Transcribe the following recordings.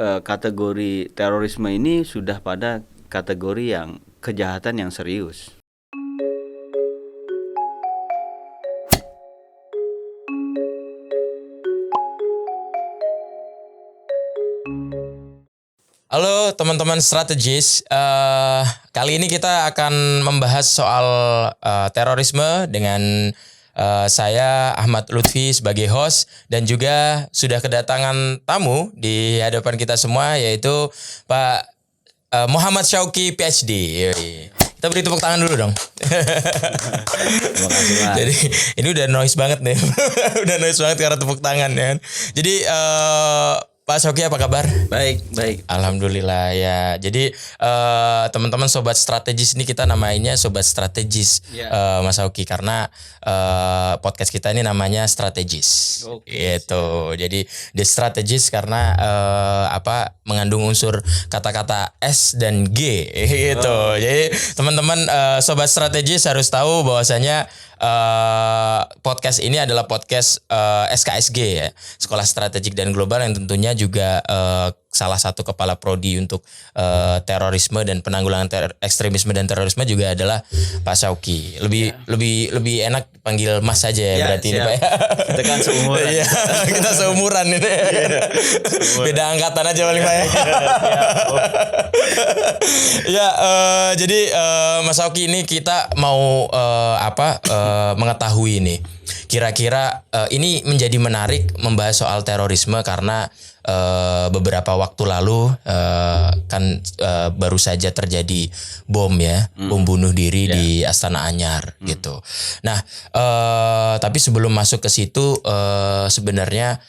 kategori terorisme ini sudah pada kategori yang kejahatan yang serius. Halo teman-teman strategis, kali ini kita akan membahas soal terorisme dengan saya Ahmad Lutfi sebagai host dan juga sudah kedatangan tamu di hadapan kita semua yaitu Pak Muhammad Syauqi PhD. Kita beri tepuk tangan dulu dong. Terima kasih, Mas. Jadi ini udah noise banget nih, udah noise banget karena tepuk tangan ya. Jadi Pak Syauqi apa kabar? Baik. Alhamdulillah ya. Jadi teman-teman sobat strategis ini kita namanya sobat strategis Mas Syauqi karena podcast kita ini namanya strategis. Gitu. Jadi the strategis karena mengandung unsur kata-kata S dan G gitu. Jadi teman-teman sobat strategis harus tahu bahwasanya podcast ini adalah podcast SKSG ya, Sekolah Strategik dan Global, yang tentunya juga salah satu kepala prodi untuk terorisme dan penanggulangan ekstremisme dan terorisme juga adalah Pak Syauqi. Lebih enak panggil Mas saja ya, berarti ini Pak. Kita kan seumuran. Iya, kita seumuran ini. Beda angkatan aja paling Pak ya. Ya, jadi Mas Syauqi ini kita mau mengetahui nih. Kira-kira ini menjadi menarik membahas soal terorisme karena beberapa waktu lalu baru saja terjadi bom bunuh diri di Astana Anyar gitu. Nah, tapi sebelum masuk ke situ sebenarnya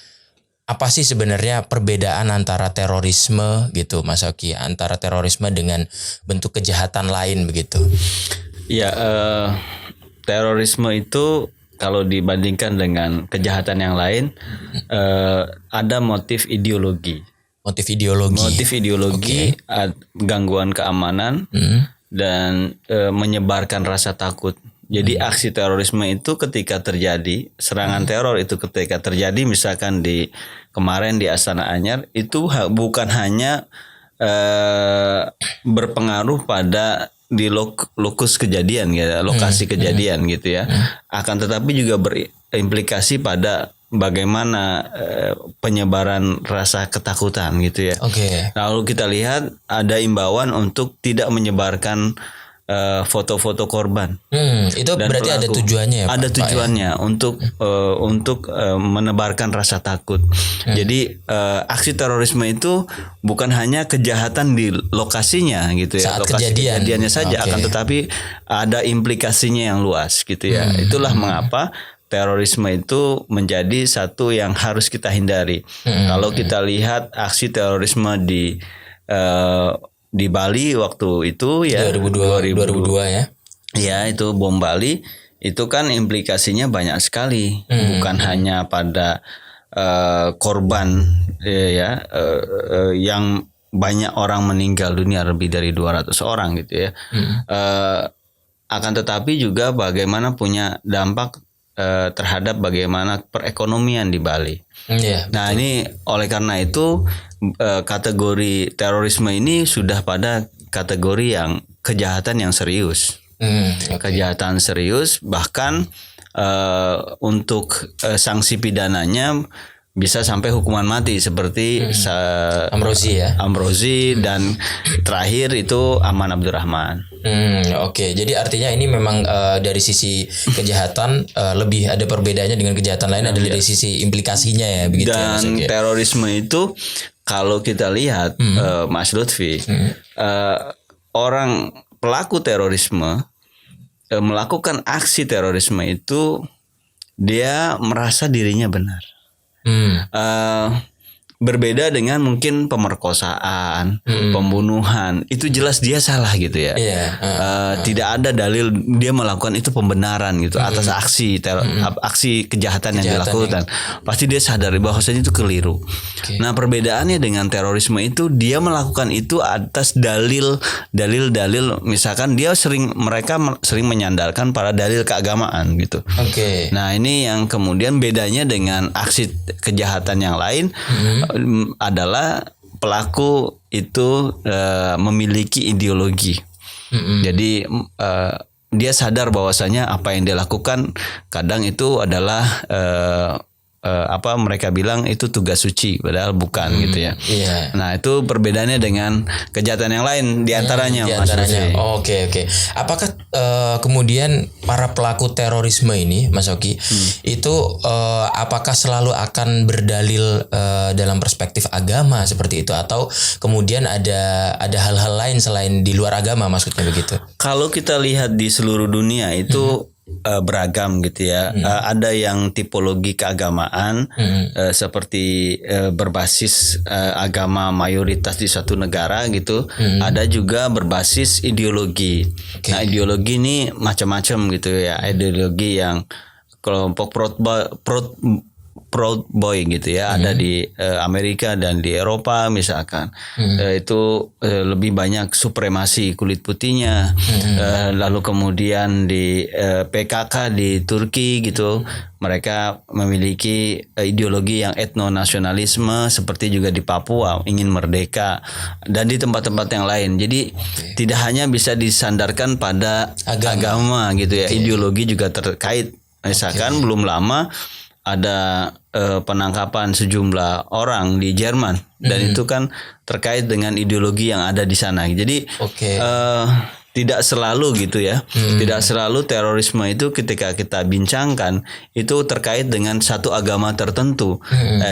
apa sih sebenarnya perbedaan antara terorisme gitu Mas Syauqi, antara terorisme dengan bentuk kejahatan lain begitu? Ya, terorisme itu kalau dibandingkan dengan kejahatan yang lain, ada motif ideologi. Motif ideologi, gangguan keamanan, dan menyebarkan rasa takut. Jadi aksi terorisme itu ketika terjadi, serangan teror itu ketika terjadi, misalkan kemarin di Astana Anyar, itu bukan hanya berpengaruh pada di lokus kejadian ya, lokasi kejadian gitu ya. Akan tetapi juga berimplikasi pada bagaimana penyebaran rasa ketakutan gitu ya. Lalu kita lihat ada imbauan untuk tidak menyebarkan foto-foto korban. Itu dan berarti pelaku. Ada tujuannya ya, ada tujuannya ya? untuk menebarkan rasa takut. Jadi aksi terorisme itu bukan hanya kejahatan di lokasinya gitu ya, saat lokasi kejadiannya saja, akan tetapi ada implikasinya yang luas gitu ya. Itulah mengapa terorisme itu menjadi satu yang harus kita hindari. Kalau kita lihat aksi terorisme di Bali waktu itu ya 2002 ya. Ya, itu bom Bali itu kan implikasinya banyak sekali, bukan hanya pada korban yang banyak orang meninggal dunia, lebih dari 200 orang gitu ya. Akan tetapi juga bagaimana punya dampak terhadap bagaimana perekonomian di Bali. Nah, ini oleh karena itu kategori terorisme ini sudah pada kategori yang kejahatan yang serius. Kejahatan serius, bahkan untuk sanksi pidananya bisa sampai hukuman mati seperti Amrozi dan terakhir itu Aman Abdurrahman. Jadi artinya ini memang dari sisi kejahatan lebih ada perbedaannya dengan kejahatan lain, ada dari sisi implikasinya ya begitu. Dan ya, terorisme itu kalau kita lihat Mas Lutfi, orang pelaku terorisme melakukan aksi terorisme itu dia merasa dirinya benar. Berbeda dengan mungkin pemerkosaan, pembunuhan, itu jelas dia salah gitu ya. Tidak ada dalil dia melakukan itu pembenaran gitu atas aksi aksi kejahatan yang dilakukan. Pasti dia sadar bahwasanya itu keliru. Nah, perbedaannya dengan terorisme itu dia melakukan itu atas dalil, misalkan mereka sering menyandarkan pada dalil keagamaan gitu. Nah, ini yang kemudian bedanya dengan aksi kejahatan yang lain adalah pelaku itu memiliki ideologi. Jadi dia sadar bahwasanya apa yang dia lakukan kadang itu adalah apa mereka bilang itu tugas suci, padahal bukan gitu ya. Nah itu perbedaannya dengan kejahatan yang lain diantaranya. Oke. Apakah kemudian para pelaku terorisme ini, Mas Oki, itu apakah selalu akan berdalil dalam perspektif agama seperti itu, atau kemudian ada hal-hal lain selain di luar agama, maksudnya begitu? Kalau kita lihat di seluruh dunia itu beragam gitu ya. Ada yang tipologi keagamaan seperti berbasis agama mayoritas di suatu negara gitu. Ada juga berbasis ideologi. Nah ideologi ini macam-macam gitu ya. Ideologi yang kelompok Proud Boy gitu ya, ada di Amerika dan di Eropa misalkan. Itu lebih banyak supremasi kulit putihnya. Lalu kemudian di PKK di Turki gitu, mereka memiliki ideologi yang etnonasionalisme, seperti juga di Papua ingin merdeka, dan di tempat-tempat yang lain. Jadi tidak hanya bisa disandarkan pada agama gitu ya. Ideologi juga terkait. Misalkan belum lama ada penangkapan sejumlah orang di Jerman, dan itu kan terkait dengan ideologi yang ada di sana. Jadi tidak selalu gitu ya. Tidak selalu terorisme itu ketika kita bincangkan itu terkait dengan satu agama tertentu.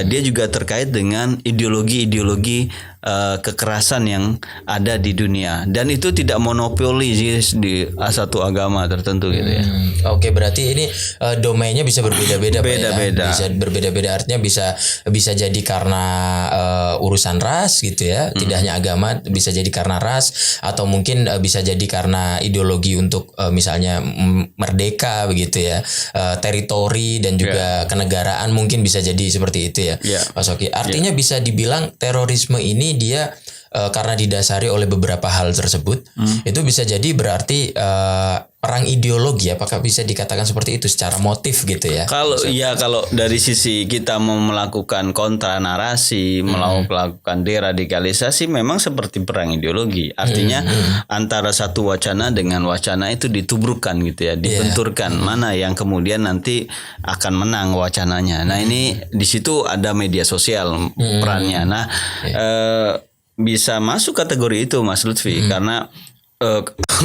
Dia juga terkait dengan ideologi-ideologi kekerasan yang ada di dunia, dan itu tidak monopoli di satu agama tertentu gitu ya. Oke, berarti ini domainnya bisa berbeda-beda. Beda-beda. Bisa berbeda-beda, artinya bisa jadi karena urusan ras gitu ya. Tidak hanya agama, bisa jadi karena ras, atau mungkin bisa jadi karena ideologi untuk misalnya merdeka begitu ya, teritori dan juga kenegaraan, mungkin bisa jadi seperti itu ya, Mas Oki. Artinya bisa dibilang terorisme ini dia karena didasari oleh beberapa hal tersebut, itu bisa jadi berarti perang ideologi. Apakah bisa dikatakan seperti itu secara motif gitu ya? Kalau dari sisi kita mau melakukan kontra narasi, melakukan deradikalisasi, memang seperti perang ideologi. Artinya antara satu wacana dengan wacana itu ditubrukkan gitu ya, dibenturkan mana yang kemudian nanti akan menang wacananya. Nah ini di situ ada media sosial perannya. Nah bisa masuk kategori itu, Mas Lutfi, karena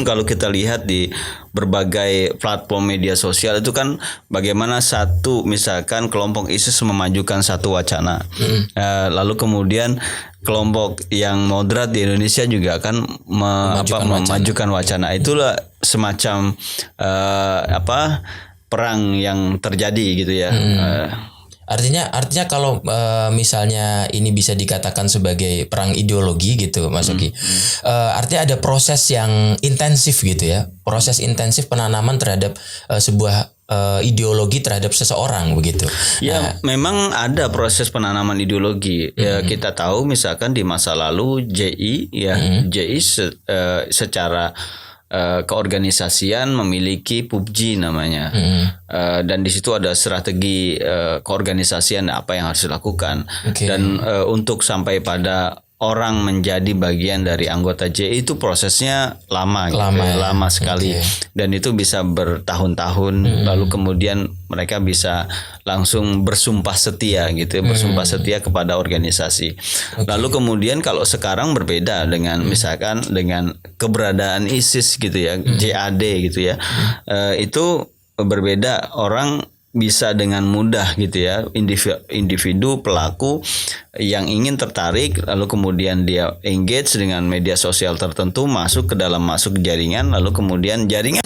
kalau kita lihat di berbagai platform media sosial itu kan bagaimana misalkan kelompok ISIS memajukan satu wacana, lalu kemudian kelompok yang moderat di Indonesia juga akan memajukan wacana. Itulah semacam perang yang terjadi gitu ya. Artinya kalau misalnya ini bisa dikatakan sebagai perang ideologi gitu, Mas Oki. Artinya ada proses yang intensif gitu ya. Proses intensif penanaman terhadap sebuah ideologi terhadap seseorang begitu. Ya, memang ada proses penanaman ideologi. Ya, kita tahu misalkan di masa lalu JI secara keorganisasian memiliki PUBG namanya, dan di situ ada strategi keorganisasian apa yang harus dilakukan, dan untuk sampai pada orang menjadi bagian dari anggota JI itu prosesnya lama sekali, dan itu bisa bertahun-tahun. Lalu kemudian mereka bisa langsung bersumpah setia gitu, bersumpah setia kepada organisasi. Lalu kemudian kalau sekarang berbeda dengan misalkan dengan keberadaan ISIS gitu ya, JAD gitu ya, itu berbeda. Orang bisa dengan mudah gitu ya, individu pelaku yang ingin tertarik, lalu kemudian dia engage dengan media sosial tertentu, masuk jaringan, lalu kemudian jaringan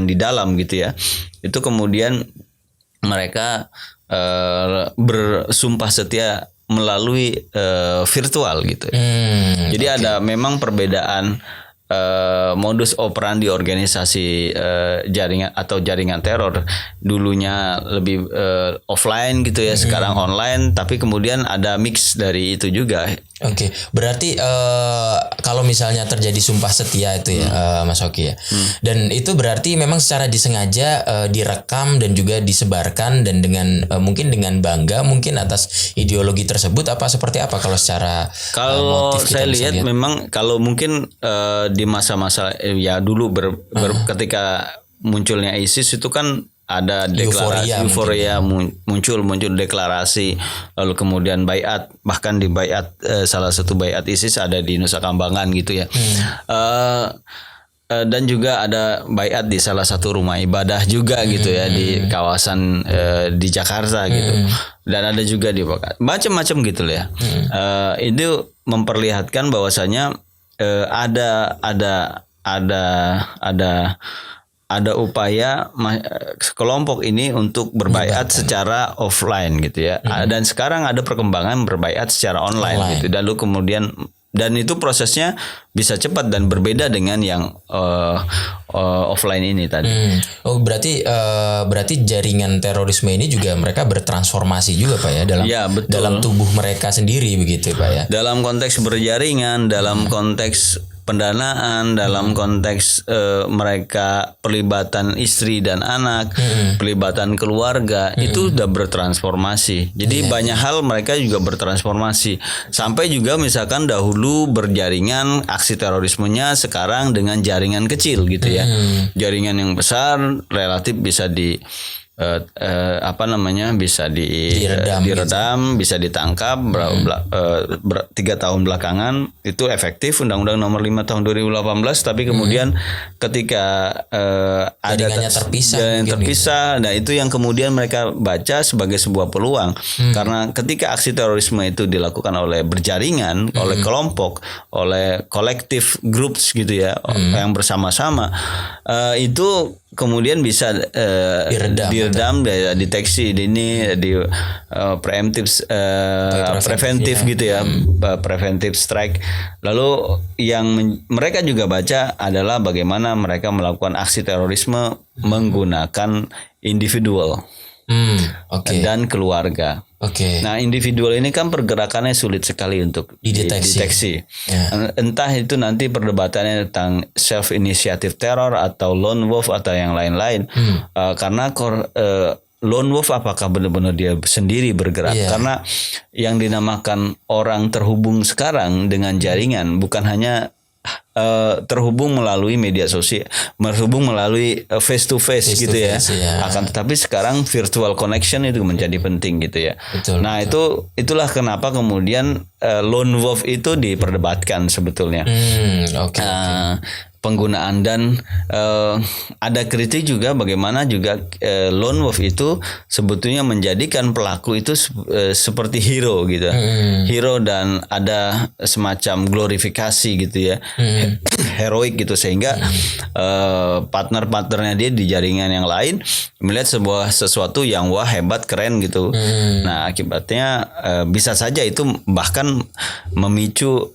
di dalam gitu ya, itu kemudian mereka bersumpah setia melalui virtual gitu. Jadi ada memang perbedaan modus operandi organisasi jaringan atau jaringan teror. Dulunya lebih offline gitu ya, sekarang online, tapi kemudian ada mix dari itu juga. Oke, berarti kalau misalnya terjadi sumpah setia itu ya, Mas Oki ya, dan itu berarti memang secara disengaja direkam dan juga disebarkan dan dengan mungkin dengan bangga mungkin atas ideologi tersebut, apa seperti apa kalau secara kalau saya lihat memang kalau mungkin di masa-masa ya dulu ketika munculnya ISIS itu kan ada deklarasi euforia muncul deklarasi, lalu kemudian baiat, bahkan di baiat salah satu baiat ISIS ada di Nusa Kambangan gitu ya. Dan juga ada baiat di salah satu rumah ibadah juga gitu ya di kawasan di Jakarta gitu. Dan ada juga di macam-macam gitu ya. Itu memperlihatkan bahwasanya ada upaya kelompok ini untuk berbaiat secara offline gitu ya. Dan sekarang ada perkembangan berbaiat secara online gitu. Lalu kemudian dan itu prosesnya bisa cepat dan berbeda dengan yang offline ini tadi. Oh berarti jaringan terorisme ini juga mereka bertransformasi juga Pak ya dalam tubuh mereka sendiri begitu Pak ya. Dalam konteks berjaringan, dalam konteks pendanaan, dalam konteks mereka pelibatan istri dan anak, pelibatan keluarga, itu udah bertransformasi. Jadi banyak hal mereka juga bertransformasi. Sampai juga misalkan dahulu berjaringan aksi terorismenya, sekarang dengan jaringan kecil gitu ya. Jaringan yang besar relatif bisa bisa diredam, bisa ditangkap 3 tahun belakangan itu efektif Undang-Undang Nomor 5 Tahun 2018, tapi kemudian ketika ada jaringannya terpisah, nah itu yang kemudian mereka baca sebagai sebuah peluang karena ketika aksi terorisme itu dilakukan oleh berjaringan, oleh kelompok, oleh kolektif groups gitu ya, yang bersama-sama, itu kemudian bisa diredam, deteksi dini, di preventif gitu ya, preventive strike. Lalu yang mereka juga baca adalah bagaimana mereka melakukan aksi terorisme menggunakan individual dan keluarga. Nah individual ini kan pergerakannya sulit sekali untuk dideteksi. Entah itu nanti perdebatannya tentang self initiative terror atau lone wolf atau yang lain-lain. Karena lone wolf apakah benar-benar dia sendiri bergerak? Karena yang dinamakan orang terhubung sekarang dengan jaringan bukan hanya terhubung melalui media sosial, terhubung melalui face to face gitu ya. Akan tetapi sekarang virtual connection itu menjadi penting gitu ya. Nah itulah kenapa kemudian lone wolf itu diperdebatkan sebetulnya. Penggunaan dan ada kritik juga bagaimana juga lone wolf itu sebetulnya menjadikan pelaku itu seperti hero gitu, hero, dan ada semacam glorifikasi gitu ya, heroik gitu, sehingga partner-partnernya dia di jaringan yang lain melihat sesuatu yang wah hebat keren gitu. Nah akibatnya bisa saja itu bahkan memicu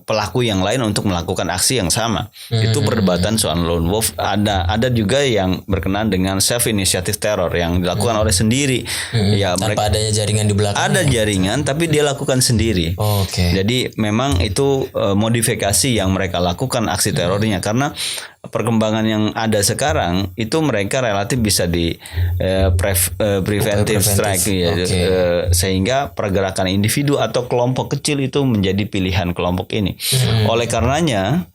pelaku yang lain untuk melakukan aksi yang sama. Itu perdebatan soal lone wolf. Ada juga yang berkenaan dengan self initiative terror yang dilakukan oleh sendiri. Ya, tanpa adanya jaringan di belakang. Ada jaringan tapi dia lakukan sendiri. Jadi memang itu modifikasi yang mereka lakukan aksi terornya, karena perkembangan yang ada sekarang itu mereka relatif bisa di preventive strike ya. Sehingga pergerakan individu atau kelompok kecil itu menjadi pilihan kelompok ini. Oleh karenanya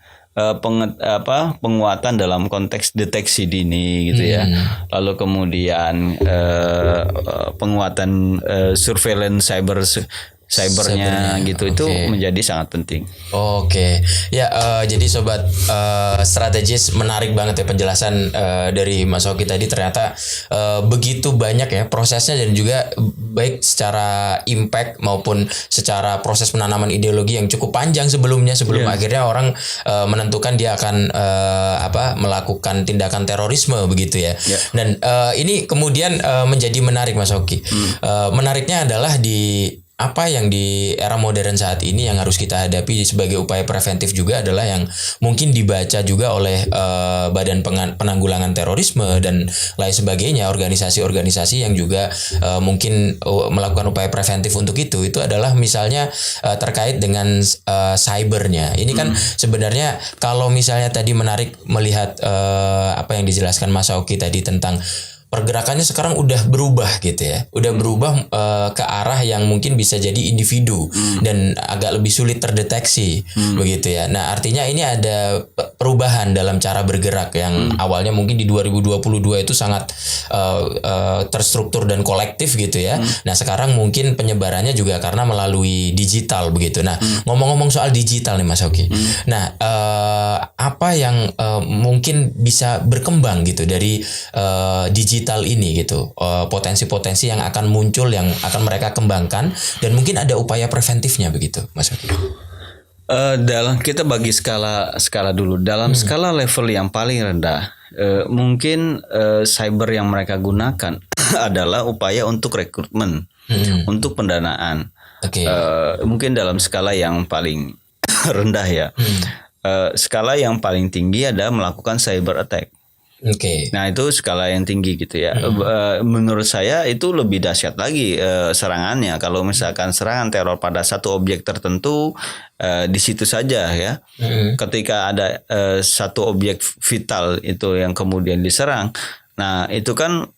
penguatan dalam konteks deteksi dini gitu ya. Lalu kemudian penguatan surveillance cybernya gitu, itu menjadi sangat penting. Jadi sobat strategis, menarik banget ya penjelasan dari Mas Oki tadi. Ternyata begitu banyak ya prosesnya, dan juga baik secara impact maupun secara proses penanaman ideologi yang cukup panjang sebelum akhirnya orang menentukan dia akan melakukan tindakan terorisme begitu ya. Dan ini kemudian menjadi menarik Mas Oki. Menariknya adalah di apa yang di era modern saat ini yang harus kita hadapi sebagai upaya preventif juga adalah yang mungkin dibaca juga oleh Badan Penanggulangan Terorisme dan lain sebagainya, organisasi-organisasi yang juga mungkin melakukan upaya preventif untuk itu adalah misalnya terkait dengan cybernya. Ini kan sebenarnya kalau misalnya tadi menarik melihat apa yang dijelaskan Mas Oki tadi tentang pergerakannya sekarang udah berubah gitu ya. Udah berubah ke arah yang mungkin bisa jadi individu dan agak lebih sulit terdeteksi begitu ya. Nah, artinya ini ada perubahan dalam cara bergerak yang awalnya mungkin di 2022 itu sangat terstruktur dan kolektif gitu ya. Nah, sekarang mungkin penyebarannya juga karena melalui digital begitu. Nah, ngomong-ngomong soal digital nih Mas Oki. Nah, apa yang mungkin bisa berkembang gitu dari digital ini gitu, potensi-potensi yang akan muncul yang akan mereka kembangkan dan mungkin ada upaya preventifnya begitu Mas Oki. Dalam kita bagi skala dulu dalam skala level yang paling rendah, mungkin cyber yang mereka gunakan adalah upaya untuk rekrutmen, untuk pendanaan. Mungkin dalam skala yang paling rendah ya. Skala yang paling tinggi adalah melakukan cyber attack. Nah itu skala yang tinggi gitu ya. Menurut saya itu lebih dahsyat lagi serangannya. Kalau misalkan serangan teror pada satu objek tertentu, di situ saja ya. Ketika ada satu objek vital itu yang kemudian diserang, nah itu kan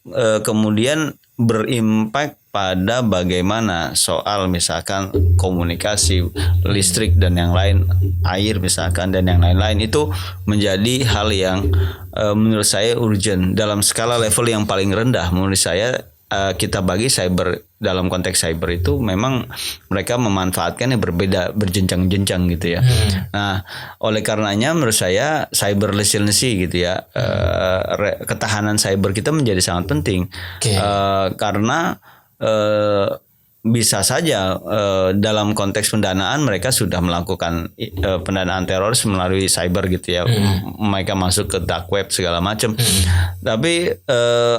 kemudian berimpact pada bagaimana soal misalkan komunikasi, listrik dan yang lain, air misalkan dan yang lain-lain, itu menjadi hal yang menurut saya urgent dalam skala level yang paling rendah. Menurut saya kita bagi cyber dalam konteks cyber itu memang mereka memanfaatkan yang berbeda, berjenjang-jenjang gitu ya. Nah, oleh karenanya menurut saya cyber resiliency gitu ya, ketahanan cyber kita menjadi sangat penting. Karena bisa saja dalam konteks pendanaan mereka sudah melakukan pendanaan teroris melalui cyber gitu ya. Mereka masuk ke dark web segala macam. Tapi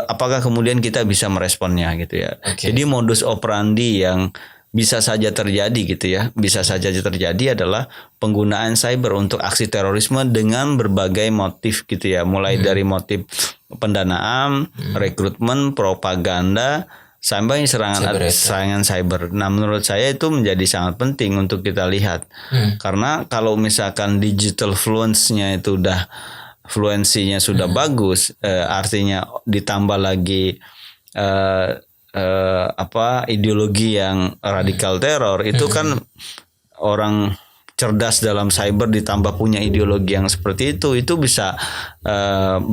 apakah kemudian kita bisa meresponnya gitu ya. Jadi modus operandi yang bisa saja terjadi gitu ya, bisa saja terjadi adalah penggunaan cyber untuk aksi terorisme dengan berbagai motif gitu ya, mulai dari motif pendanaan, rekrutmen, propaganda, sampai serangan cyber. Nah, menurut saya itu menjadi sangat penting untuk kita lihat. Karena kalau misalkan digital fluence-nya itu fluensinya sudah bagus, artinya ditambah lagi ideologi yang radikal teror, itu kan orang cerdas dalam cyber ditambah punya ideologi yang seperti itu bisa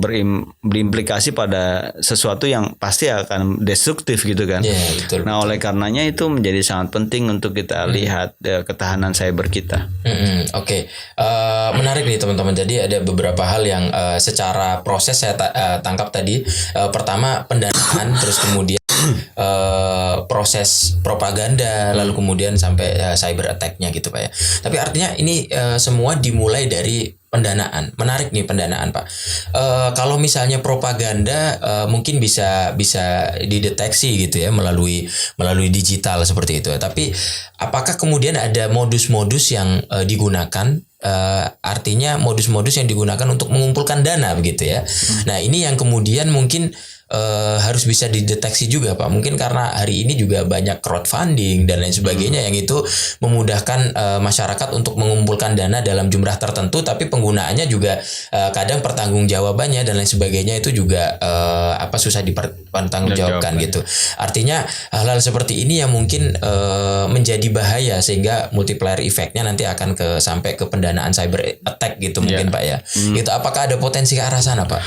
berimplikasi pada sesuatu yang pasti akan destruktif gitu kan. Betul. Nah, oleh karenanya itu menjadi sangat penting untuk kita lihat ketahanan cyber kita. Menarik nih teman-teman. Jadi ada beberapa hal yang secara proses saya tangkap tadi. Pertama pendanaan, terus kemudian proses propaganda, lalu kemudian sampai cyber attack-nya gitu Pak ya. Tapi artinya ini semua dimulai dari pendanaan. Menarik nih pendanaan Pak. Kalau misalnya propaganda mungkin bisa dideteksi gitu ya melalui digital seperti itu. Tapi apakah kemudian ada modus-modus yang digunakan? Artinya modus-modus yang digunakan untuk mengumpulkan dana begitu ya. Nah ini yang kemudian mungkin harus bisa dideteksi juga Pak. Mungkin karena hari ini juga banyak crowdfunding dan lain sebagainya yang itu memudahkan masyarakat untuk mengumpulkan dana dalam jumlah tertentu, tapi penggunaannya juga kadang pertanggungjawabannya dan lain sebagainya itu juga susah dipertanggungjawabkan gitu. Artinya hal-hal seperti ini yang mungkin menjadi bahaya sehingga multiplier effect-nya nanti akan sampai ke pendanaan cyber attack gitu mungkin Pak ya. Gitu, apakah ada potensi ke arah sana Pak?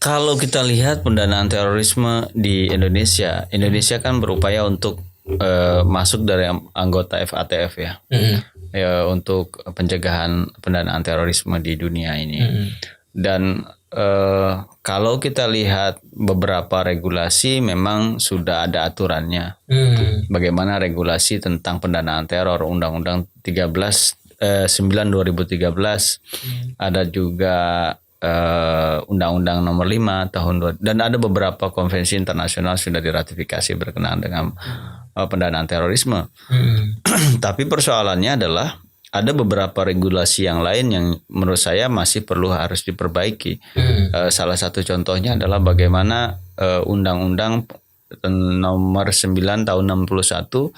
Kalau kita lihat pendanaan terorisme di Indonesia kan berupaya untuk masuk dari anggota FATF ya, untuk pencegahan pendanaan terorisme di dunia ini. Dan kalau kita lihat beberapa regulasi memang sudah ada aturannya. Bagaimana regulasi tentang pendanaan teror, Undang-Undang 9 2013, ada juga Undang-Undang nomor 5 tahun 2, dan ada beberapa konvensi internasional sudah diratifikasi berkenaan dengan pendanaan terorisme. Tapi persoalannya adalah ada beberapa regulasi yang lain yang menurut saya masih harus diperbaiki. Salah satu contohnya adalah bagaimana Undang-Undang Nomor 9 Tahun 61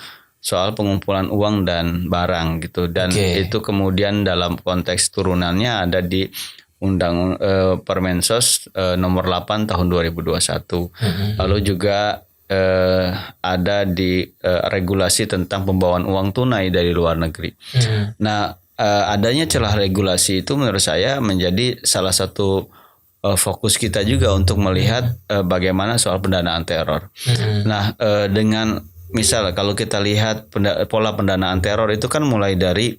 soal pengumpulan uang dan barang gitu, dan itu kemudian dalam konteks turunannya ada di Undang Permensos Nomor 8 Tahun 2021. Lalu juga ada di regulasi tentang pembawaan uang tunai dari luar negeri. Nah, adanya celah regulasi itu menurut saya menjadi salah satu fokus kita juga untuk melihat bagaimana soal pendanaan teror. Nah, dengan misal kalau kita lihat pola pendanaan teror itu kan mulai dari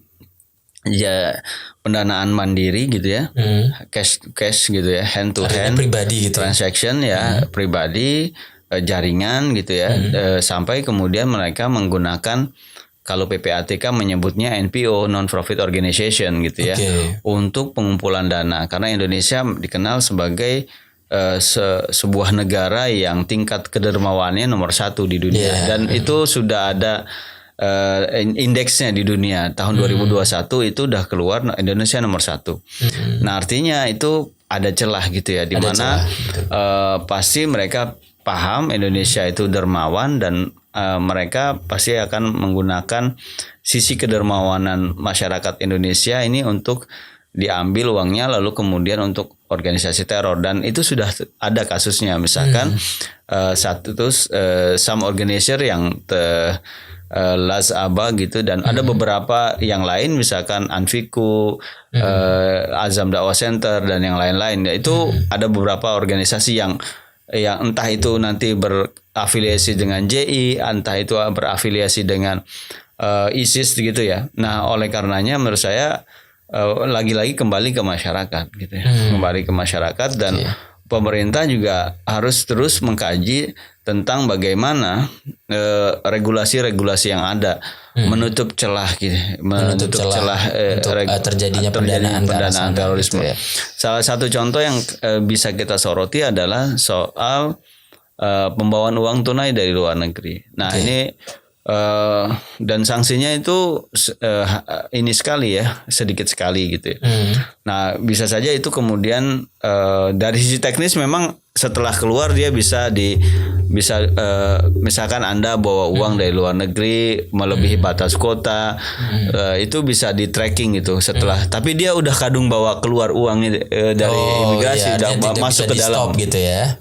pendanaan mandiri gitu ya, cash gitu ya, hand to hand, pribadi gitu, transaction ya, pribadi, jaringan gitu ya, sampai kemudian mereka menggunakan, kalau PPATK menyebutnya NPO, non-profit organization gitu ya, untuk pengumpulan dana, karena Indonesia dikenal sebagai sebuah negara yang tingkat kedermawaannya nomor 1 di dunia, dan itu sudah ada indeksnya di dunia. Tahun 2021 itu udah keluar Indonesia nomor 1. Nah, artinya itu ada celah gitu ya, di mana pasti mereka paham Indonesia itu dermawan, dan mereka pasti akan menggunakan sisi kedermawanan masyarakat Indonesia ini untuk diambil uangnya lalu kemudian untuk organisasi teror, dan itu sudah ada kasusnya. Misalkan some organizer yang Lazaba gitu, dan ada beberapa yang lain, misalkan Anfiku, Azam Dakwah Center dan yang lain-lain. Itu ada beberapa organisasi yang entah itu nanti berafiliasi dengan JI, entah itu berafiliasi dengan ISIS gitu ya. Nah, oleh karenanya menurut saya lagi-lagi kembali ke masyarakat gitu ya. Kembali ke masyarakat, dan pemerintah juga harus terus mengkaji tentang bagaimana regulasi-regulasi yang ada menutup celah gitu, menutup celah terjadinya pendanaan terorisme. Gitu ya. Salah satu contoh yang bisa kita soroti adalah soal pembawaan uang tunai dari luar negeri. Nah, ini dan sanksinya itu ini sekali ya, sedikit sekali gitu ya. Nah, bisa saja itu kemudian dari sisi teknis memang setelah keluar dia bisa misalkan Anda bawa uang dari luar negeri melebihi batas kota, itu bisa di tracking gitu setelah, tapi dia udah kadung bawa keluar uangnya dari imigrasi, udah masuk ke dalam gitu ya.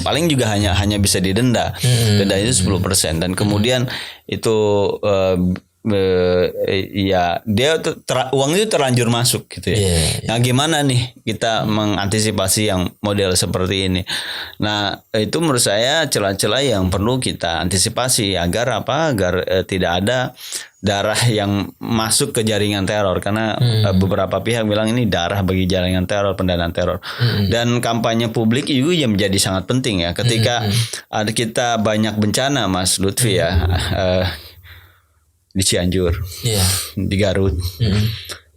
Paling juga hanya bisa didenda. Denda itu 10%, dan kemudian itu ya dia uang itu terlanjur masuk gitu ya. Nah, gimana nih kita mengantisipasi yang model seperti ini? Nah, itu menurut saya celah-celah yang perlu kita antisipasi agar tidak ada darah yang masuk ke jaringan teror, karena beberapa pihak bilang ini darah bagi jaringan teror, pendanaan teror. Dan kampanye publik itu yang menjadi sangat penting ya, ketika ada kita banyak bencana, Mas Lutfi ya, di Cianjur, di Garut,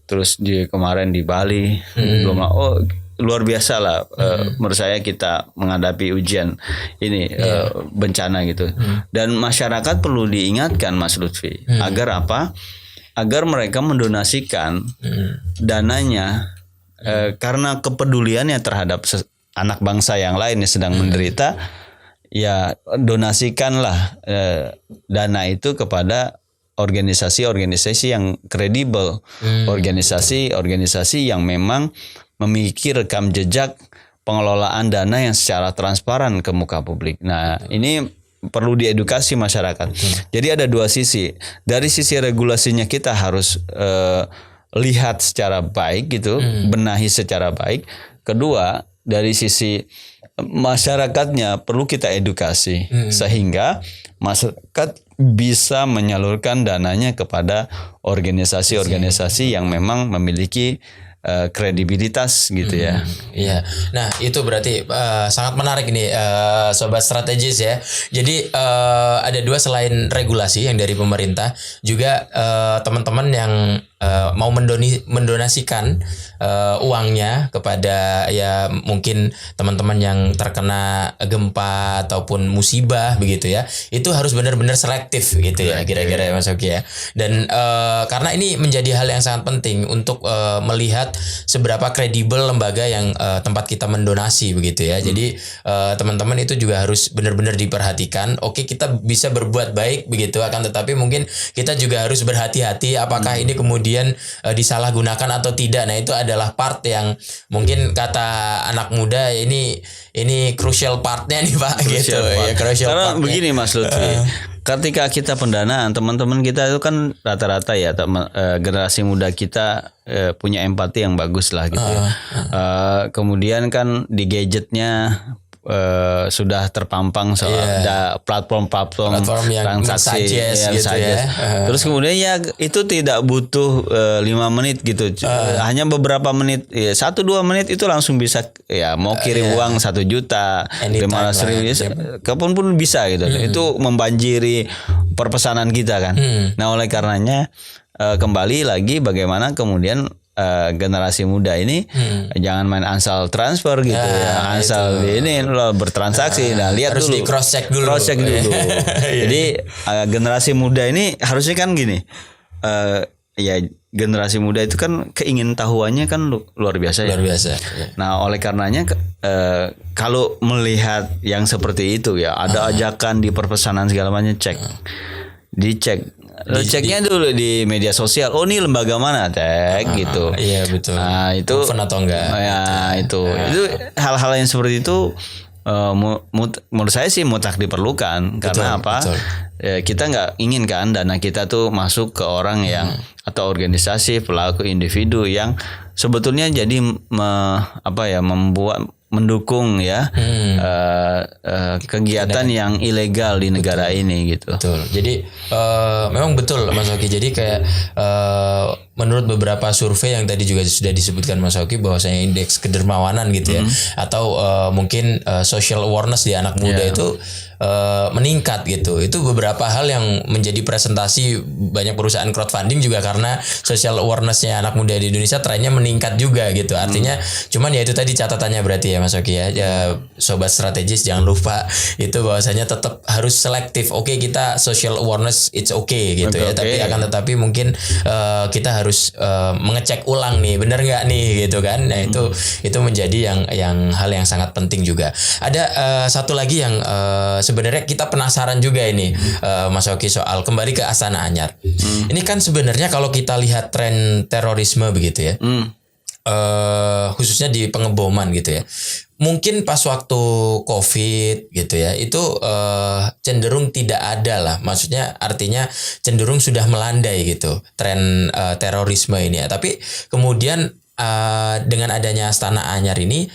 terus kemarin di Bali, luar biasa lah. Menurut saya kita menghadapi ujian ini, bencana gitu. Dan masyarakat perlu diingatkan, Mas Lutfi, agar agar mereka mendonasikan dananya, karena kepeduliannya terhadap anak bangsa yang lain yang sedang menderita. Ya, donasikanlah dana itu kepada organisasi-organisasi yang kredibel, organisasi-organisasi yang memang memiliki rekam jejak pengelolaan dana yang secara transparan ke muka publik. Nah, ini perlu diedukasi masyarakat. Jadi ada dua sisi. Dari sisi regulasinya kita harus lihat secara baik gitu, benahi secara baik. Kedua, dari sisi masyarakatnya perlu kita edukasi sehingga masyarakat bisa menyalurkan dananya kepada organisasi-organisasi yang memang memiliki kredibilitas gitu ya. Iya. Nah, itu berarti sangat menarik ini sobat strategis ya. Jadi ada dua, selain regulasi yang dari pemerintah, juga teman-teman yang mau mendonasikan uangnya kepada ya mungkin teman-teman yang terkena gempa ataupun musibah begitu ya, itu harus benar-benar selektif gitu ya kira-kira ya Mas Oki ya. Dan karena ini menjadi hal yang sangat penting untuk melihat seberapa kredibel lembaga yang tempat kita mendonasi begitu ya. Jadi teman-teman itu juga harus benar-benar diperhatikan. Oke, kita bisa berbuat baik begitu, akan tetapi mungkin kita juga harus berhati-hati apakah ini kemudian disalahgunakan atau tidak. Nah, itu adalah part yang mungkin kata anak muda ini crucial partnya nih Pak gitu part. Ya, crucial karena partnya. Begini Mas Lutfi, ketika kita pendanaan, teman-teman kita itu kan rata-rata ya generasi muda kita punya empati yang bagus lah gitu ya. Kemudian kan di gadgetnya sudah terpampang soal platform yang transaksi gitu ya. Terus kemudian ya itu tidak butuh 5 menit gitu, hanya beberapa menit, 1-2 menit itu langsung bisa ya mau kirim uang 1 juta, 500.000, kapan pun bisa gitu. Itu membanjiri perpesanan kita kan. Nah oleh karenanya kembali lagi bagaimana kemudian generasi muda ini jangan main asal transfer gitu ya, asal ini lo bertransaksi. Nah lihat harus dulu, di cross check dulu. Jadi generasi muda ini harusnya kan gini, ya generasi muda itu kan keingintahuannya kan luar biasa ya. Luar biasa. Nah oleh karenanya kalau melihat yang seperti itu ya, ada ajakan di perpesanan segala macam, dicek. Ceknya dulu di media sosial. Oh ini lembaga mana, gitu. Iya betul. Nah itu open atau enggak? Ya itu hal-hal yang seperti itu menurut saya sih mutlak diperlukan. Karena apa? Betul. Kita nggak ingin kan dana kita tuh masuk ke orang yang atau organisasi pelaku individu yang sebetulnya jadi mendukung ya kegiatan yang ilegal di negara ini gitu. Betul. Jadi memang betul Mas Oki. Jadi kayak menurut beberapa survei yang tadi juga sudah disebutkan Mas Oki, bahwasanya indeks kedermawanan gitu ya, atau mungkin social awareness di anak muda itu meningkat gitu. Itu beberapa hal yang menjadi presentasi banyak perusahaan crowdfunding juga karena social awareness-nya anak muda di Indonesia trennya meningkat juga gitu. Artinya cuman ya itu tadi catatannya berarti ya Mas Oki ya, sobat strategis jangan lupa itu bahwasanya tetap harus selektif. Oke, kita social awareness it's okay gitu ya. Tapi tetapi mungkin kita harus mengecek ulang nih, benar nggak nih gitu kan. Nah, itu menjadi yang hal yang sangat penting juga. Ada satu lagi yang sebenarnya kita penasaran juga ini Mas Oki, soal kembali ke Astana Anyar. Ini kan sebenarnya kalau kita lihat tren terorisme begitu ya. Khususnya di pengeboman gitu ya. Mungkin pas waktu COVID gitu ya, itu cenderung tidak ada lah. Maksudnya artinya cenderung sudah melandai gitu tren terorisme ini ya. Tapi kemudian dengan adanya Astana Anyar ini,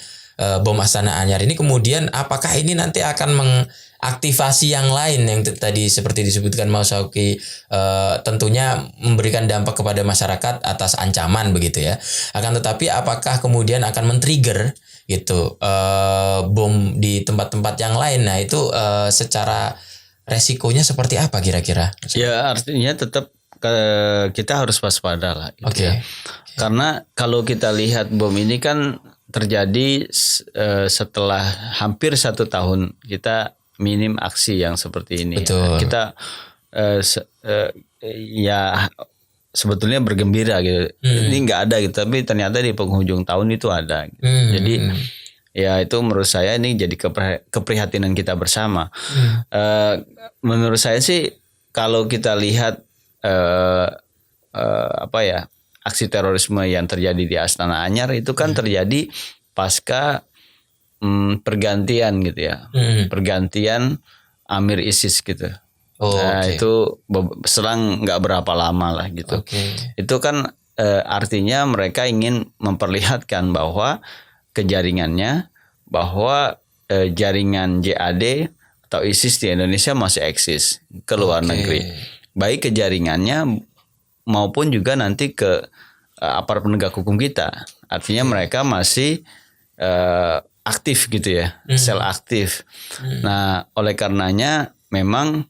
bom Astana Anyar ini, kemudian apakah ini nanti akan mengaktifasi yang lain yang tadi seperti disebutkan Mas Oki, tentunya memberikan dampak kepada masyarakat atas ancaman begitu ya. Akan tetapi apakah kemudian akan men-trigger gitu bom di tempat-tempat yang lain? Nah itu secara resikonya seperti apa kira-kira? Ya artinya tetap kita harus waspada lah gitu ya. Karena kalau kita lihat bom ini kan terjadi setelah hampir 1 tahun kita minim aksi yang seperti ini. Betul. Kita ya sebetulnya bergembira gitu. Ini nggak ada gitu, tapi ternyata di penghujung tahun itu ada. Gitu. Jadi ya itu menurut saya ini jadi keprihatinan kita bersama. Menurut saya sih kalau kita lihat aksi terorisme yang terjadi di Astana Anyar itu kan terjadi pasca pergantian gitu ya, pergantian Amir ISIS gitu. Itu selang nggak berapa lama lah gitu. Itu kan artinya mereka ingin memperlihatkan bahwa kejaringannya, bahwa jaringan JAD atau ISIS di Indonesia masih eksis ke luar negeri, baik ke jaringannya maupun juga nanti ke aparat penegak hukum kita. Artinya mereka masih aktif gitu ya, sel aktif. Nah oleh karenanya memang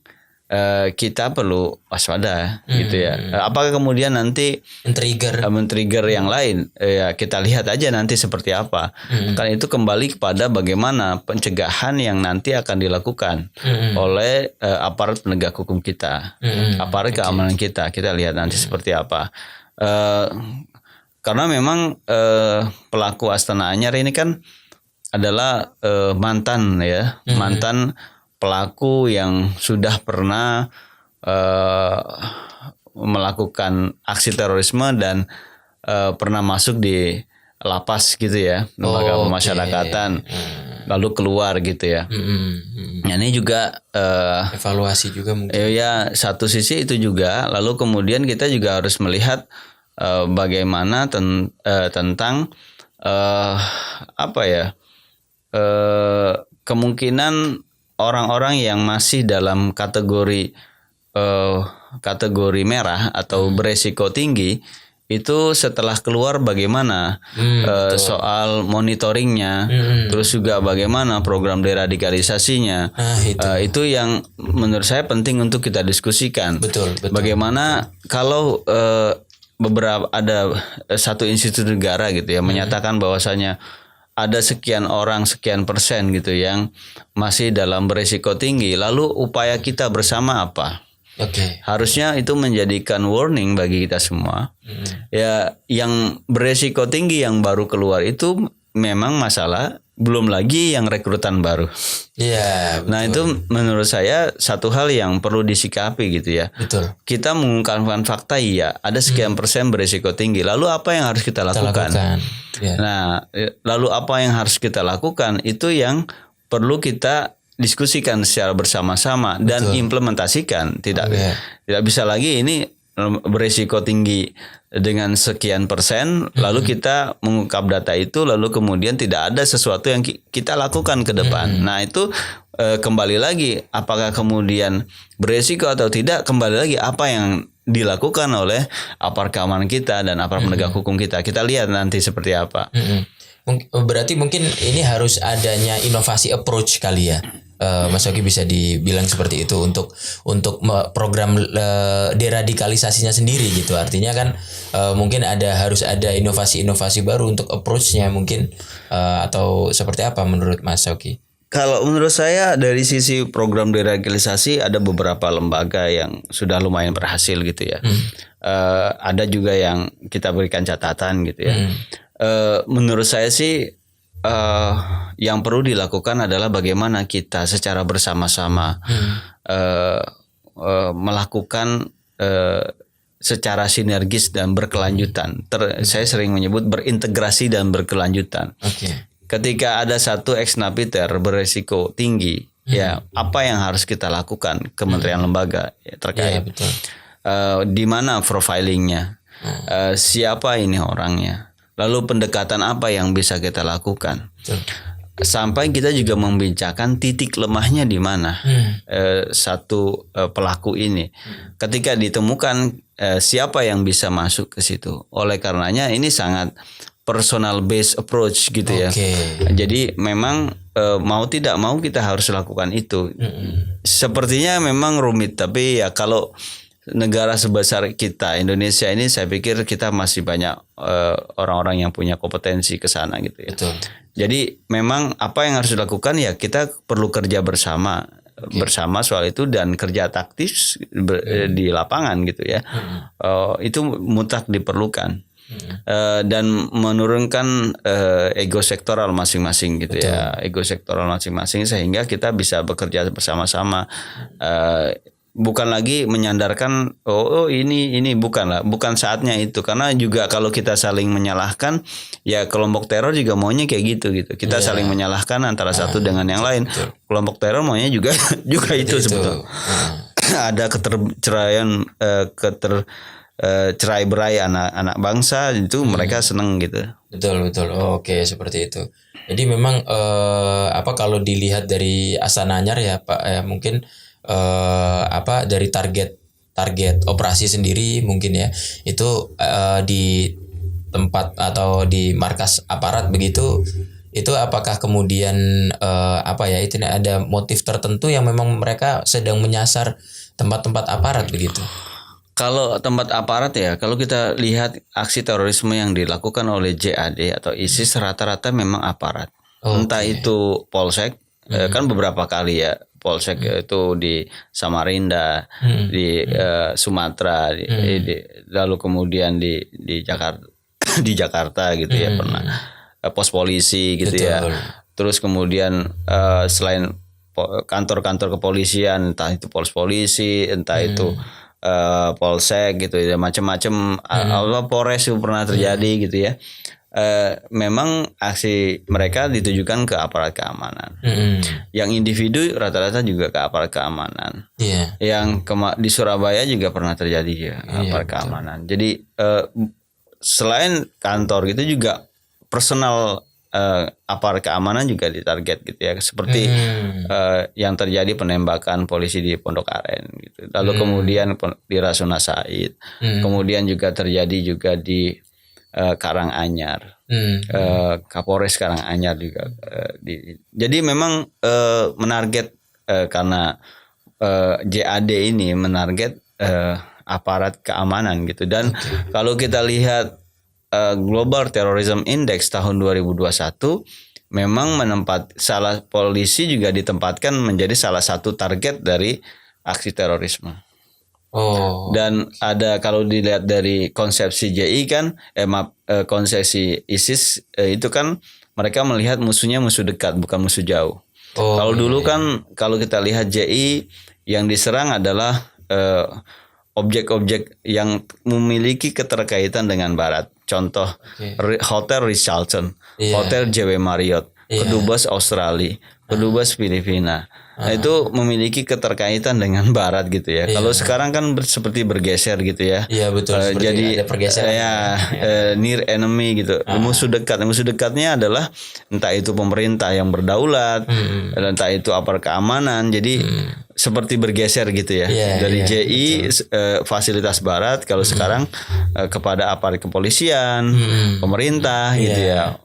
kita perlu waspada gitu ya. Apakah kemudian nanti men-trigger yang lain? Ya kita lihat aja nanti seperti apa. Kan itu kembali kepada bagaimana pencegahan yang nanti akan dilakukan oleh aparat penegak hukum kita, aparat keamanan kita. Kita lihat nanti seperti apa. Karena memang pelaku Astana Anyar ini kan adalah mantan pelaku yang sudah pernah melakukan aksi terorisme dan pernah masuk di lapas gitu ya, lembaga pemasyarakatan, lalu keluar gitu ya. Nah, ini juga evaluasi juga mungkin. Ya satu sisi itu juga, lalu kemudian kita juga harus melihat bagaimana tentang kemungkinan orang-orang yang masih dalam kategori merah atau beresiko tinggi itu setelah keluar bagaimana soal monitoringnya, terus juga bagaimana program deradikalisasinya. Itu yang menurut saya penting untuk kita diskusikan. Betul. Bagaimana kalau beberapa ada satu institusi negara gitu ya menyatakan bahwasanya ada sekian persen gitu yang masih dalam berisiko tinggi. Lalu upaya kita bersama apa? Harusnya itu menjadikan warning bagi kita semua. Ya, yang berisiko tinggi yang baru keluar itu memang masalah. Belum lagi yang rekrutan baru. Iya. Nah itu menurut saya satu hal yang perlu disikapi gitu ya. Betul. Kita mengungkapkan fakta ada sekian persen berisiko tinggi. Lalu apa yang harus kita lakukan? Yeah. Nah lalu apa yang harus kita lakukan itu yang perlu kita diskusikan secara bersama-sama dan implementasikan. Tidak bisa lagi ini berisiko tinggi dengan sekian persen, lalu kita mengungkap data itu, lalu kemudian tidak ada sesuatu yang kita lakukan ke depan. Nah itu kembali lagi, apakah kemudian berisiko atau tidak, kembali lagi apa yang dilakukan oleh aparat keamanan kita dan aparat penegak hukum kita. Kita lihat nanti seperti apa. Berarti mungkin ini harus adanya inovasi approach kali ya. Mas Oki bisa dibilang seperti itu untuk program deradikalisasinya sendiri gitu. Artinya kan mungkin harus ada inovasi-inovasi baru untuk approach-nya mungkin atau seperti apa menurut Mas Oki? Kalau menurut saya dari sisi program deradikalisasi ada beberapa lembaga yang sudah lumayan berhasil gitu ya. Ada juga yang kita berikan catatan gitu ya. Menurut saya sih yang perlu dilakukan adalah bagaimana kita secara bersama-sama melakukan secara sinergis dan berkelanjutan. Saya sering menyebut berintegrasi dan berkelanjutan. Ketika ada satu ex-napiter beresiko tinggi, ya apa yang harus kita lakukan kementerian lembaga terkait? Di mana profilingnya? Siapa ini orangnya? Lalu pendekatan apa yang bisa kita lakukan? Sampai kita juga membincangkan titik lemahnya di mana satu pelaku ini. Ketika ditemukan siapa yang bisa masuk ke situ. Oleh karenanya ini sangat personal based approach gitu ya. Jadi memang mau tidak mau kita harus lakukan itu. Sepertinya memang rumit, tapi ya kalau negara sebesar kita Indonesia ini, saya pikir kita masih banyak orang-orang yang punya kompetensi ke sana gitu ya. Jadi memang apa yang harus dilakukan ya kita perlu kerja bersama soal itu dan kerja taktis di lapangan gitu ya. Itu mutlak diperlukan. Dan menurunkan ego sektoral masing-masing gitu ya. Ego sektoral masing-masing sehingga kita bisa bekerja bersama-sama. Bukan lagi menyandarkan ini bukan saatnya itu, karena juga kalau kita saling menyalahkan ya kelompok teror juga maunya kayak gitu kita saling menyalahkan antara satu dengan yang lain. Kelompok teror maunya juga itu sebetulnya. Ada keterceraian cerai berai anak bangsa itu mereka seneng gitu. Betul. Oke, seperti itu. Jadi memang kalau dilihat dari Astana Anyar ya Pak mungkin dari target operasi sendiri mungkin ya itu di tempat atau di markas aparat begitu, itu apakah kemudian itu ada motif tertentu yang memang mereka sedang menyasar tempat-tempat aparat begitu. Kalau tempat aparat ya, kalau kita lihat aksi terorisme yang dilakukan oleh JAD atau ISIS rata-rata memang aparat. Entah itu polsek, kan beberapa kali ya polsek itu di Samarinda, di Sumatera, lalu kemudian di Jakarta, di Jakarta gitu ya pernah pos polisi gitu. Betul. Ya. Terus kemudian selain kantor-kantor kepolisian, entah itu polisi, entah itu polsek gitu ya, macam-macam Polres itu pernah terjadi gitu ya. Memang aksi mereka ditujukan ke aparat keamanan. Yang individu rata-rata juga ke aparat keamanan. Yang di Surabaya juga pernah terjadi ya aparat keamanan. Jadi selain kantor gitu juga personal aparat keamanan juga ditarget gitu ya, seperti yang terjadi penembakan polisi di Pondok Aren gitu. Lalu kemudian di Rasuna Said, kemudian juga terjadi juga di Karanganyar, Kapolres Karanganyar juga. Jadi memang menarget karena JAD ini menarget aparat keamanan gitu. Dan kalau kita lihat Global Terrorism Index tahun 2021 memang polisi juga ditempatkan menjadi salah satu target dari aksi terorisme. Dan ada, kalau dilihat dari konsepsi JI kan, konsepsi ISIS itu kan mereka melihat musuhnya musuh dekat bukan musuh jauh. Kalau dulu kan kalau kita lihat JI yang diserang adalah objek-objek yang memiliki keterkaitan dengan Barat. Contoh Hotel Ritz-Carlton, Hotel JW Marriott, Kedubes Australia, Kedubes Filipina. Nah, itu memiliki keterkaitan dengan Barat gitu ya. Kalau sekarang kan seperti bergeser gitu ya. Iya betul. Jadi ada pergeseran. Near enemy gitu. Musuh dekat. Musuh dekatnya adalah entah itu pemerintah yang berdaulat, entah itu aparat keamanan. Jadi seperti bergeser gitu ya. Dari JI fasilitas Barat, kalau sekarang kepada aparat kepolisian, pemerintah gitu ya.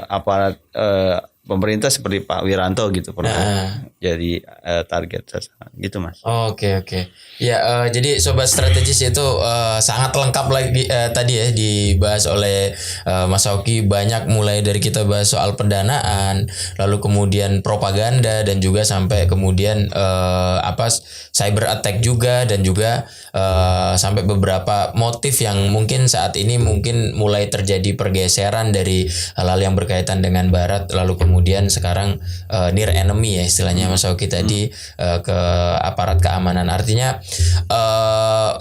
Aparat pemerintah seperti Pak Wiranto gitu pernah jadi target gitu Mas. Oke. Ya jadi sobat strategis itu sangat lengkap lagi tadi ya dibahas oleh Mas Oki, banyak mulai dari kita bahas soal pendanaan, lalu kemudian propaganda dan juga sampai kemudian cyber attack juga, dan juga sampai beberapa motif yang mungkin saat ini mungkin mulai terjadi pergeseran dari hal-hal yang berkaitan dengan Barat, lalu kemudian sekarang near enemy ya istilahnya Mas Oki tadi, ke aparat keamanan. Artinya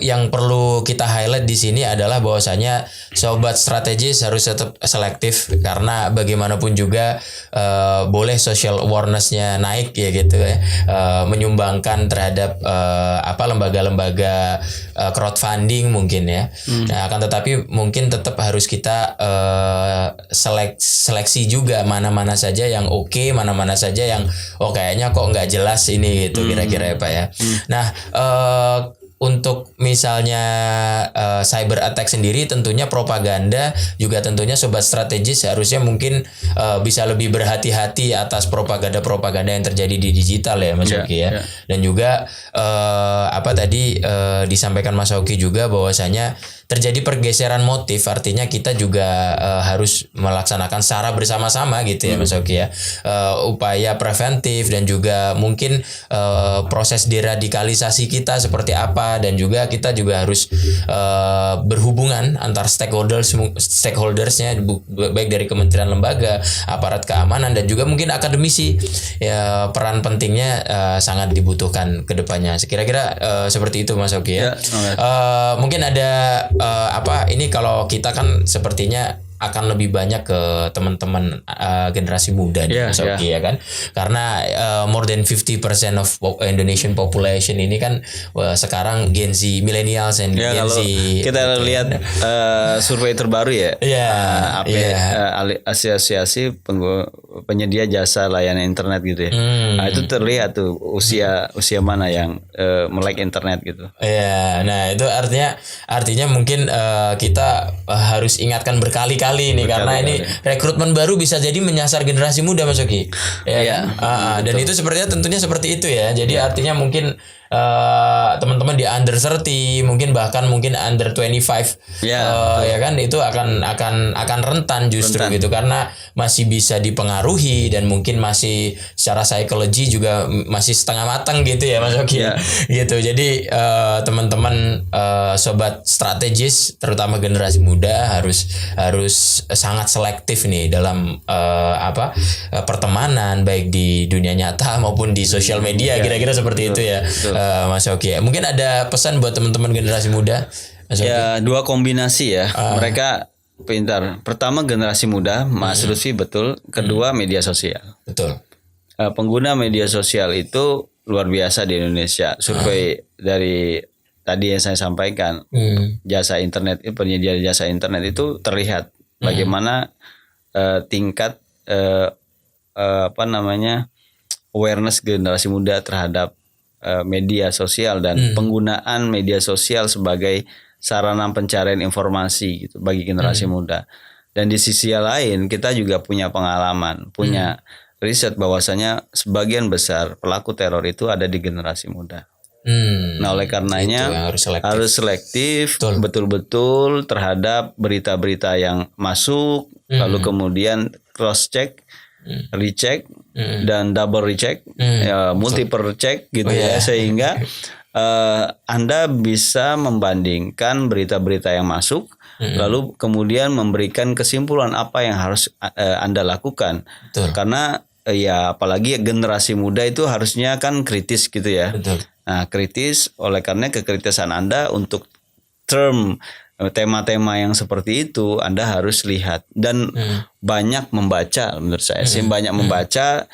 yang perlu kita highlight di sini adalah bahwasanya sobat strategis harus tetap selektif, karena bagaimanapun juga boleh social awareness-nya naik ya gitu ya, menyumbangkan terhadap lembaga-lembaga crowdfunding mungkin ya. Nah, akan tetapi mungkin tetap harus kita seleksi juga mana-mana saja yang oke, mana-mana saja yang kayaknya kok nggak jelas ini gitu kira-kira ya Pak ya. Nah, untuk misalnya cyber attack sendiri, tentunya propaganda juga tentunya sobat strategis harusnya mungkin bisa lebih berhati-hati atas propaganda-propaganda yang terjadi di digital ya Mas Oki ya. Dan juga tadi disampaikan Mas Oki juga bahwasanya terjadi pergeseran motif, artinya kita juga harus melaksanakan secara bersama-sama gitu ya Mas Oki ya, upaya preventif dan juga mungkin proses deradikalisasi kita seperti apa, dan juga kita juga harus berhubungan antar stakeholdersnya baik dari kementerian lembaga, aparat keamanan, dan juga mungkin akademisi ya. Peran pentingnya sangat dibutuhkan ke depannya. Kira-kira seperti itu Mas Oki ya. Mungkin ada ini kalau kita kan sepertinya akan lebih banyak ke teman-teman generasi muda nih Mas Oki ya kan, karena more than 50% of Indonesian population ini kan sekarang Gen Z, millennials and Gen Z. Kita lihat survei terbaru asosiasi penyedia jasa layanan internet gitu ya. Nah, itu terlihat tuh usia mana yang melek internet gitu. Nah itu artinya mungkin kita harus ingatkan berkali-kali ini, karena ini rekrutmen baru bisa jadi menyasar generasi muda Mas Oki. Dan itu sepertinya tentunya seperti itu ya. Jadi artinya mungkin teman-teman di under 30, mungkin under 25, ya kan, itu akan rentan justru gitu, karena masih bisa dipengaruhi dan mungkin masih secara psikologi juga masih setengah matang gitu ya Mas Oki. Gitu. Jadi teman-teman sobat strategis, terutama generasi muda harus sangat selektif nih dalam pertemanan, baik di dunia nyata maupun di sosial media, kira-kira seperti itu ya. Mas Oki. Mungkin ada pesan buat teman-teman generasi muda, Mas Oki? Ya, dua kombinasi ya. Mereka pintar. Pertama generasi muda, Mas Lutfi betul. Kedua media sosial. Betul. Pengguna media sosial itu luar biasa di Indonesia. Survei dari tadi yang saya sampaikan, jasa internet, penyedia jasa internet itu terlihat bagaimana tingkat awareness generasi muda terhadap media sosial dan penggunaan media sosial sebagai sarana pencarian informasi gitu bagi generasi muda. Dan di sisi lain kita juga punya pengalaman, punya riset bahwasanya sebagian besar pelaku teror itu ada di generasi muda. Nah, oleh karenanya harus selektif betul-betul terhadap berita-berita yang masuk, lalu kemudian cross check, recheck dan double recheck, multiple check gitu sehingga Anda bisa membandingkan berita-berita yang masuk, lalu kemudian memberikan kesimpulan apa yang harus Anda lakukan. Karena ya apalagi generasi muda itu harusnya kan kritis gitu ya. Nah, kritis, oleh karena kekritisan Anda untuk tema-tema yang seperti itu Anda harus lihat dan banyak membaca. Menurut saya sih banyak membaca.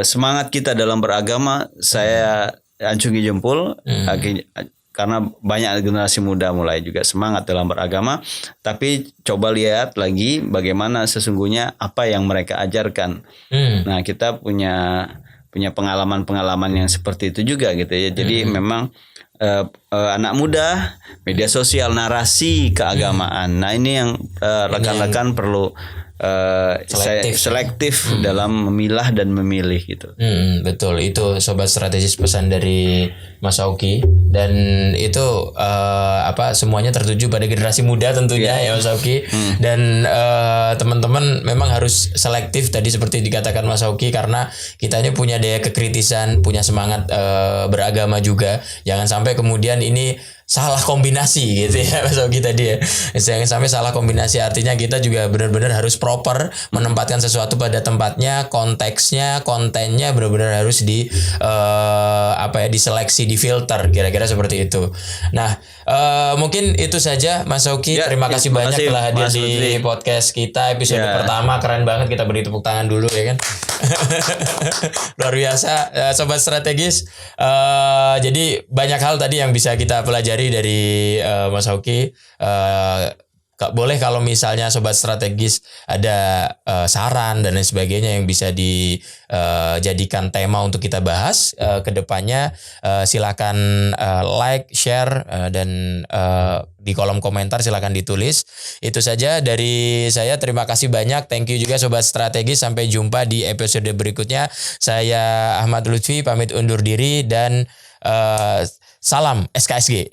Semangat kita dalam beragama saya acungi jempol, karena banyak generasi muda mulai juga semangat dalam beragama, tapi coba lihat lagi bagaimana sesungguhnya apa yang mereka ajarkan. Nah, kita punya pengalaman-pengalaman yang seperti itu juga gitu ya. Jadi memang anak muda, media sosial, narasi keagamaan. Nah, ini yang rekan-rekan perlu selektif dalam memilah dan memilih gitu. Betul, itu sobat strategis pesan dari Mas Oki, dan itu semuanya tertuju pada generasi muda tentunya ya Mas Oki. Dan teman-teman memang harus selektif tadi seperti dikatakan Mas Oki, karena kita ini punya daya kekritisan, punya semangat beragama juga. Jangan sampai kemudian ini salah kombinasi gitu ya Mas Oki tadi ya. Jangan sampai salah kombinasi, artinya kita juga benar-benar harus proper menempatkan sesuatu pada tempatnya, konteksnya, kontennya benar-benar harus diseleksi, difilter, kira-kira seperti itu. Nah, mungkin itu saja Mas Oki. Terima kasih banyak telah hadir di podcast kita episode pertama. Keren banget, kita beri tepuk tangan dulu ya kan. Luar biasa sobat strategis. Jadi banyak hal tadi yang bisa kita pelajari dari Mas Oki. Boleh kalau misalnya sobat strategis ada saran dan lain sebagainya yang bisa dijadikan tema untuk kita bahas ke depannya, silakan like, share, dan di kolom komentar silakan ditulis. Itu saja dari saya. Terima kasih banyak. Thank you juga sobat strategis. Sampai jumpa di episode berikutnya. Saya Ahmad Lutfi pamit undur diri dan salam SKSG.